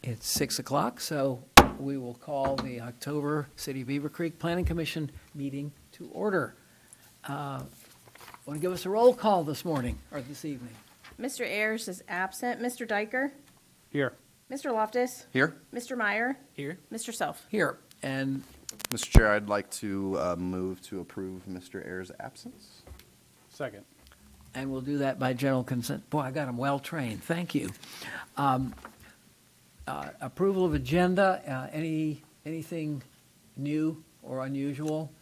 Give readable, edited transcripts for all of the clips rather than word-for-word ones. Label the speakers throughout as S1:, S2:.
S1: It's 6 o'clock, so we will call the October City of Beavercreek Planning Commission meeting to order. Want to give us a roll call this morning, or this evening?
S2: Mr. Ayers is absent. Mr. Diker?
S3: Here.
S2: Mr. Loftus?
S4: Here.
S2: Mr. Meyer?
S3: Here.
S2: Mr. Self?
S1: Here, and
S4: Mr. Chair, I'd like to move to approve Mr. Ayers' absence.
S3: Second.
S1: we'll do that by general consent. Boy, I got them well-trained, thank you. Approval of agenda, anything new or unusual?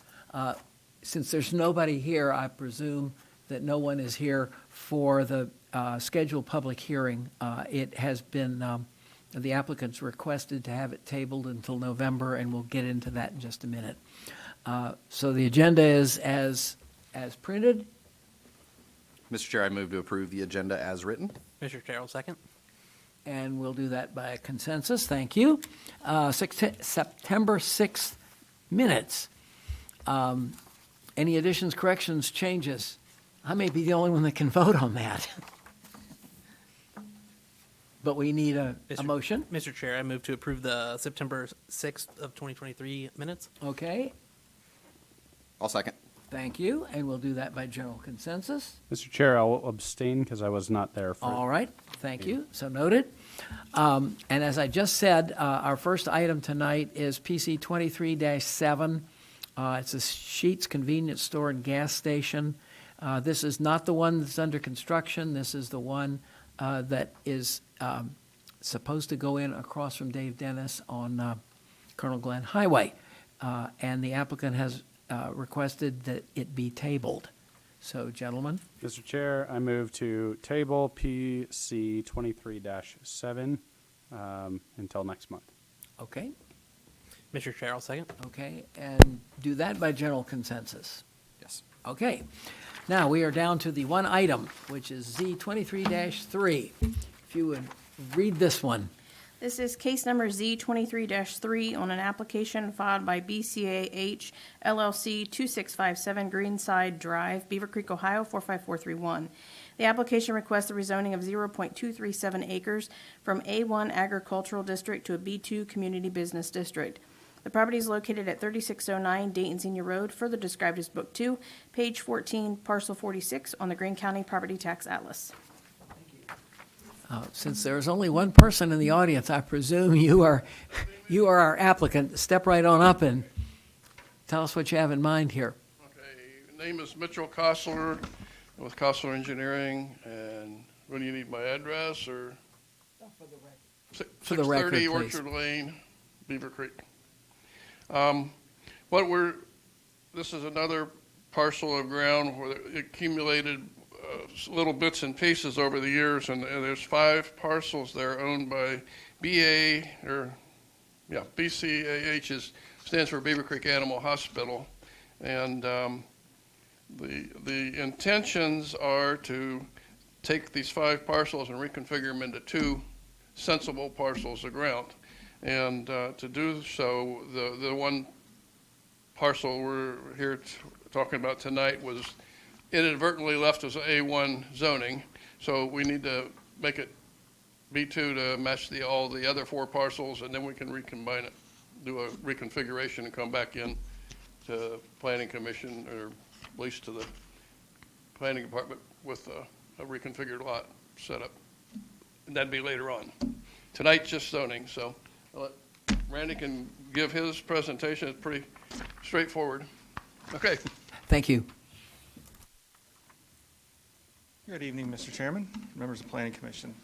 S1: Since there's nobody here, I presume that no one is here for the scheduled public hearing. It has been, the applicants requested to have it tabled until November, and we'll get into that in just a minute. So the agenda is as printed.
S4: Mr. Chair, I move to approve the agenda as written.
S3: Mr. Carroll, second.
S1: And we'll do that by consensus, thank you. September 6th minutes. Any additions, corrections, changes? I may be the only one that can vote on that. But we need a motion.
S5: Mr. Chair, I move to approve the September 6th of 2023 minutes.
S1: Okay,
S4: I'll second.
S1: thank you, and we'll do that by general consensus.
S3: Mr. Chair, I'll abstain because I was not there for.
S1: All right, thank you, so noted. And as I just said, our first item tonight is PC 23-7. It's a Sheetz convenience store and gas station. This is not the one that's under construction. This is the one that is supposed to go in across from Dave Dennis on Colonel Glenn Highway. And the applicant has requested that it be tabled. So, gentlemen,
S3: Mr. Chair, I move to table PC 23-7 until next month.
S1: okay,
S5: Mr. Chair, I'll second.
S1: okay, and do that by general consensus.
S4: Yes.
S1: Okay, now we are down to the one item, which is Z23-3. If you would read this one.
S2: This is case number Z23-3 on an application filed by BCAH LLC 2657 Greenside Drive, Beavercreek, Ohio 45431. The application requests the rezoning of 0.237 acres from A1 Agricultural District to a B2 Community Business District. The property is located at 3609 Dayton Senior Road, further described as Book 2, page 14, parcel 46 on the Greene County Property Tax Atlas.
S1: Since there is only one person in the audience, I presume you are our applicant. Step right on up and tell us what you have in mind here.
S6: Okay, name is Mitchell Kostler with Kostler Engineering, and what do you need, my address or?
S1: For the record,
S6: 630
S1: please.
S6: Orchard Lane, Beavercreek. This is another parcel of ground where it accumulated little bits and pieces over the years, and there's 5 parcels there owned by BCAH stands for Beavercreek Animal Hospital, and the intentions are to take these 5 parcels and reconfigure them into 2 sensible parcels of ground. And to do so, the one parcel we're here talking about tonight was inadvertently left as A1 zoning, so we need to make it B2 to match all the other 4 parcels, and then we can recombine it, do a reconfiguration, and come back in to Planning Commission, or at least to the Planning Department with a reconfigured lot set up. And that'd be later on. Tonight's just zoning, so I'll let Randy can give his presentation. It's pretty straightforward. Okay.
S1: Thank you.
S7: Good evening, Mr. Chairman, members of the Planning Commission.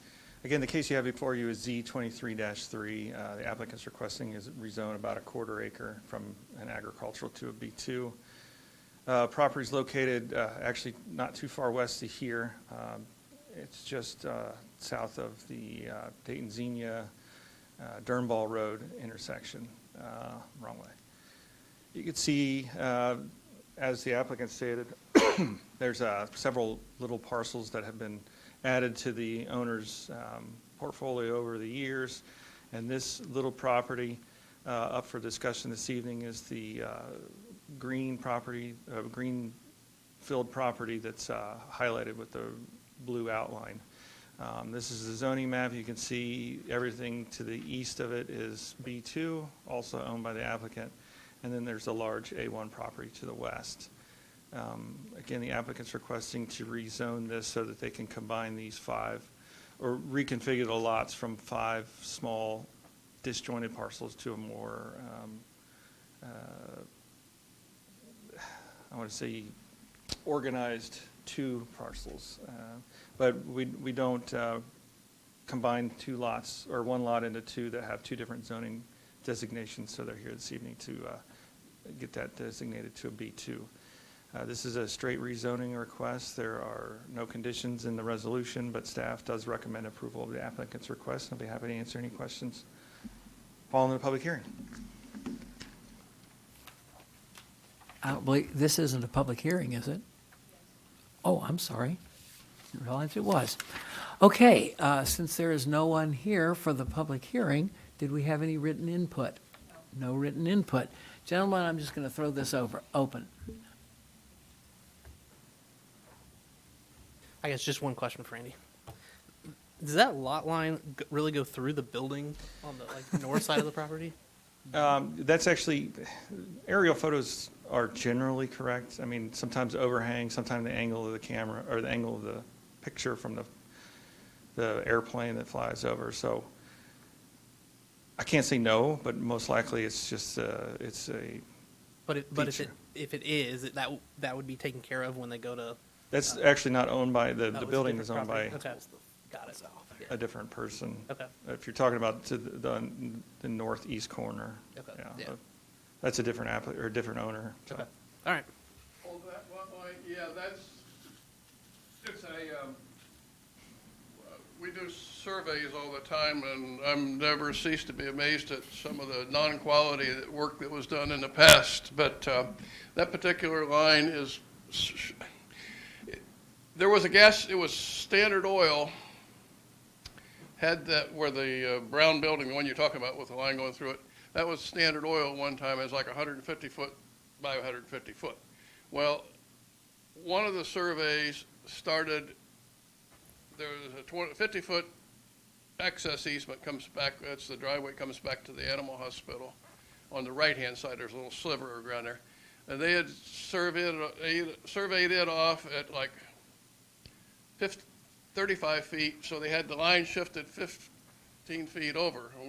S7: Again, the case you have before you is Z23-3. The applicant's requesting is rezone about a quarter acre from an agricultural to a B2. Property is located actually not too far west of here. It's just south of the Dayton Xenia Durnball Road intersection, wrong way. You can see, as the applicant stated, there's several little parcels that have been added to the owner's portfolio over the years, and this little property up for discussion this evening is the green property, green field property that's highlighted with the blue outline. This is the zoning map. You can see everything to the east of it is B2, also owned by the applicant. And then there's a large A1 property to the west. Again, the applicant's requesting to rezone this so that they can combine these 5, or reconfigure the lots from 5 small disjointed parcels to a more, I want to say, organized 2 parcels. But we don't combine 2 lots, or 1 lot into 2 that have 2 different zoning designations, so they're here this evening to get that designated to a B2. This is a straight rezoning request. There are no conditions in the resolution, but staff does recommend approval of the applicant's request. I'll be happy to answer any questions following the public hearing.
S1: I don't believe, this isn't a public hearing, is it? Oh, I'm sorry. Didn't realize it was. Okay, since there is no one here for the public hearing, did we have any written input? No written input. Gentlemen, I'm just going to throw this open.
S5: I guess just one question for Andy. Does that lot line really go through the building on the north side of the property?
S7: That's actually, aerial photos are generally correct. I mean, sometimes overhang, sometimes the angle of the camera, or the angle of the picture from the airplane that flies over. So I can't say no, but most likely it's just, it's a,
S5: But
S7: Feature.
S5: if it is, that would be taken care of when they go to.
S7: that's actually not owned by, the
S5: it's a
S7: building
S5: different
S7: is owned by
S5: property. Okay. Got it. Yeah.
S7: a different person.
S5: Okay.
S7: If you're talking about to the northeast corner.
S5: Okay,
S7: Yeah.
S5: yeah.
S7: That's a different or a different owner. So.
S5: Okay. All right.
S6: Oh, that lot line, yeah, it's we do surveys all the time, and I'm never ceased to be amazed at some of the non-quality work that was done in the past. But that particular line is, there was it was Standard Oil, had that, where the brown building, the one you're talking about with the line going through it, that was Standard Oil at one time. It was like 150 foot by 150 foot. Well, one of the surveys started, there was a 50-foot access easement comes back, that's the driveway, comes back to the animal hospital. On the right-hand side, there's a little sliver around there. And they had surveyed it off at like 35 feet, so they had the line shifted 15 feet over. And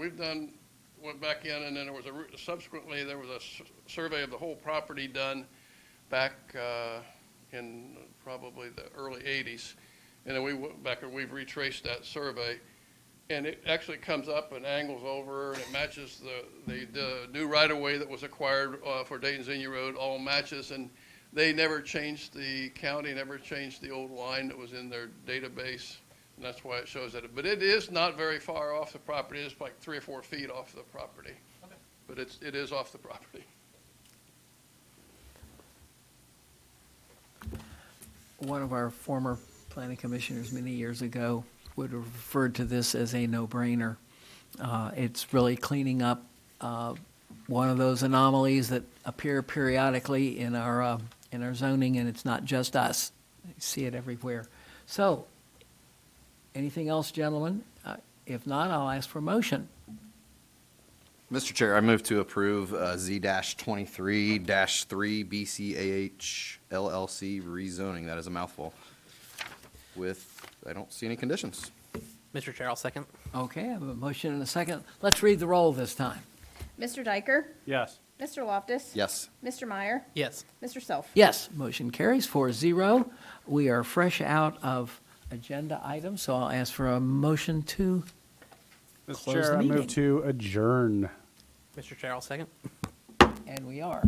S6: went back in, and then there was subsequently there was a survey of the whole property done back in probably the early 80s. And then we went back and we've retraced that survey. And it actually comes up and angles over, and it matches the new right-of-way that was acquired for Dayton Xenia Road, all matches. And they never changed, the county never changed the old line that was in their database, and that's why it shows that. But it is not very far off the property. It's like 3 or 4 feet off the property. Okay. But it is off the property.
S1: One of our former planning commissioners many years ago would have referred to this as a no-brainer. It's really cleaning up one of those anomalies that appear periodically in our zoning, and it's not just us. You see it everywhere. So, anything else, gentlemen? If not, I'll ask for a motion.
S4: Mr. Chair, I move to approve Z-23-3 BCAH LLC rezoning. That is a mouthful. I don't see any conditions.
S5: Mr. Chair, I'll second.
S1: Okay, I have a motion and a second. Let's read the roll this time.
S2: Mr. Diker?
S3: Yes.
S2: Mr. Loftus?
S4: Yes.
S2: Mr. Meyer?
S5: Yes.
S2: Mr. Self?
S1: Yes, motion carries 4-0. We are fresh out of agenda items, so I'll ask for a motion to
S3: Mr.
S1: Close
S3: Chair,
S1: the
S3: I move
S1: meeting.
S3: to adjourn.
S5: Mr. Chair, I'll second.
S1: And we are.